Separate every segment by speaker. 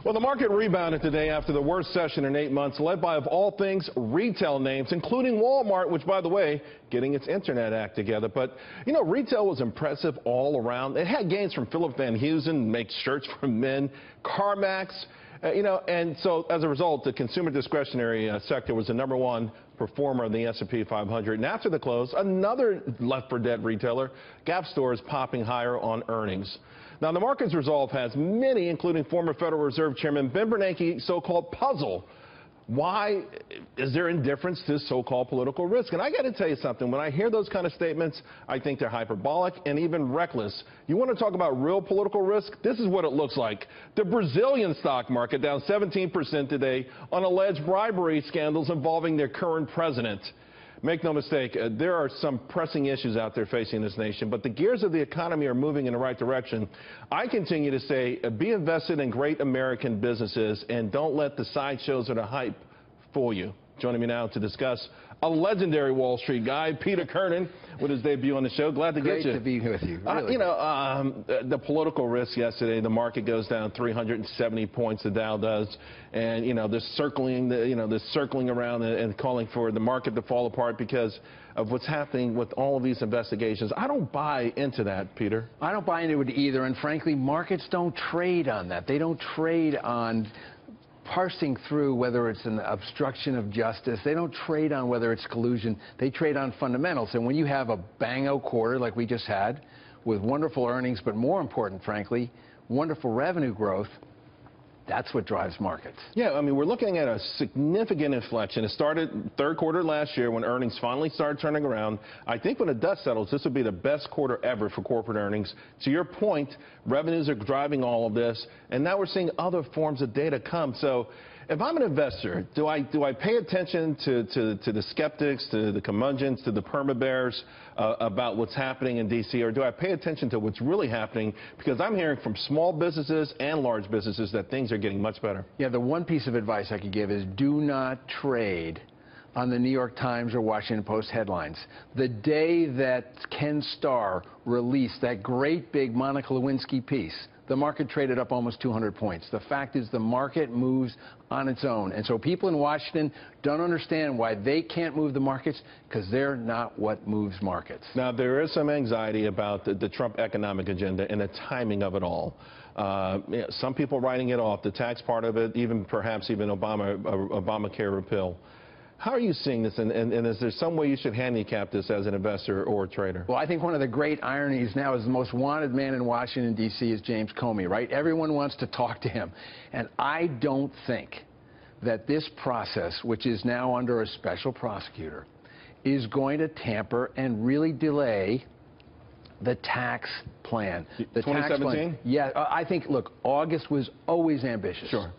Speaker 1: Well, the market rebounded today after the worst session in 8 months, led by, of all things, retail names, including Walmart, which, by the way, getting its internet act together. But, you know, retail was impressive all around. It had gains from Philip Van Heusen, makes shirts for men, CarMax, and so as a result, the consumer discretionary sector was the #1 performer of the S&P 500. And after the close, another left-for-dead retailer, Gap stores, popping higher on earnings. Now, the market's resolve has many, including former Federal Reserve Chairman Ben Bernanke, so-called puzzle. Why is there indifference to so-called political risk? And I got to tell you something. When I hear those kind of statements, I think they're hyperbolic and even reckless. You want to talk about real political risk? This is what it looks like. The Brazilian stock market down 17% today on alleged bribery scandals involving their current president. Make no mistake, there are some pressing issues out there facing this nation, but the gears of the economy are moving in the right direction. I continue to say, be invested in great American businesses and don't let the sideshows or the hype fool you. Joining me now to discuss a legendary Wall Street guy, Peter Kiernan, with his debut on the show. Glad to get you.
Speaker 2: Great to be with you. Really.
Speaker 1: The political risk yesterday, the market goes down 370 points, the Dow does, and they're circling, they're circling around and calling for the market to fall apart because of what's happening with all of these investigations. I don't buy into that, Peter.
Speaker 2: I don't buy into it either, and frankly, markets don't trade on that. They don't trade on parsing through whether it's an obstruction of justice. They don't trade on whether it's collusion. They trade on fundamentals. And when you have a bang-out quarter like we just had with wonderful earnings, but more important, frankly, wonderful revenue growth, that's what drives markets.
Speaker 1: Yeah, I mean, we're looking at a significant inflection. It started third quarter last year when earnings finally started turning around. I think when the dust settles, this will be the best quarter ever for corporate earnings. To your point, revenues are driving all of this, and now we're seeing other forms of data come. So if I'm an investor, do I pay attention to the skeptics, to the curmudgeons, to the perma bears about what's happening in D.C., or do I pay attention to what's really happening? Because I'm hearing from small businesses and large businesses that things are getting much better.
Speaker 2: Yeah, the one piece of advice I could give is do not trade on the New York Times or Washington Post headlines. The day that Ken Starr released that great big Monica Lewinsky piece, the market traded up almost 200 points. The fact is the market moves on its own. And so people in Washington don't understand why they can't move the markets, because they're not what moves markets.
Speaker 1: Now, there is some anxiety about the Trump economic agenda and the timing of it all. Some people writing it off, the tax part of it, perhaps even Obamacare repeal. How are you seeing this, and is there some way you should handicap this as an investor or a trader?
Speaker 2: Well, I think one of the great ironies now is the most wanted man in Washington, D.C. is James Comey, right? Everyone wants to talk to him. And I don't think that this process, which is now under a special prosecutor, is going to tamper and really delay the tax plan. The
Speaker 1: 2017?
Speaker 2: Tax plan. Yeah, I think, look, August was always ambitious.
Speaker 1: Sure.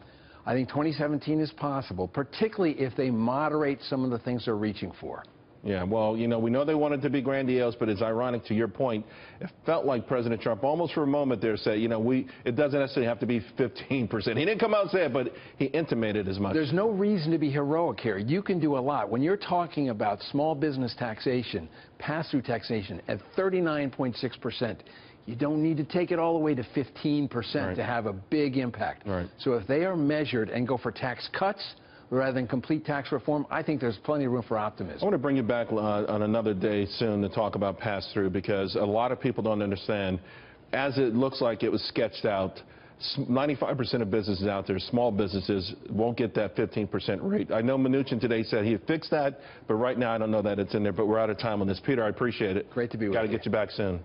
Speaker 2: I think 2017 is possible, particularly if they moderate some of the things they're reaching for.
Speaker 1: Yeah, well, we know they wanted to be grandiose, but it's ironic, to your point, it felt like President Trump almost for a moment there said, it doesn't necessarily have to be 15%. He didn't come out and say it, but he intimated as much.
Speaker 2: There's no reason to be heroic here. You can do a lot. When you're talking about small business taxation, pass-through taxation at 39.6%, you don't need to take it all the way to 15% to have a big impact.
Speaker 1: Right.
Speaker 2: So if they are measured and go for tax cuts rather than complete tax reform, I think there's plenty of room for optimism.
Speaker 1: I want to bring you back on another day soon to talk about pass-through, because a lot of people don't understand. As it looks like it was sketched out, 95% of businesses out there, small businesses, won't get that 15% rate. I know Mnuchin today said he had fixed that, but right now I don't know that it's in there. But we're out of time on this. Peter, I appreciate it.
Speaker 2: Great to be with you.
Speaker 1: Got to get you back soon.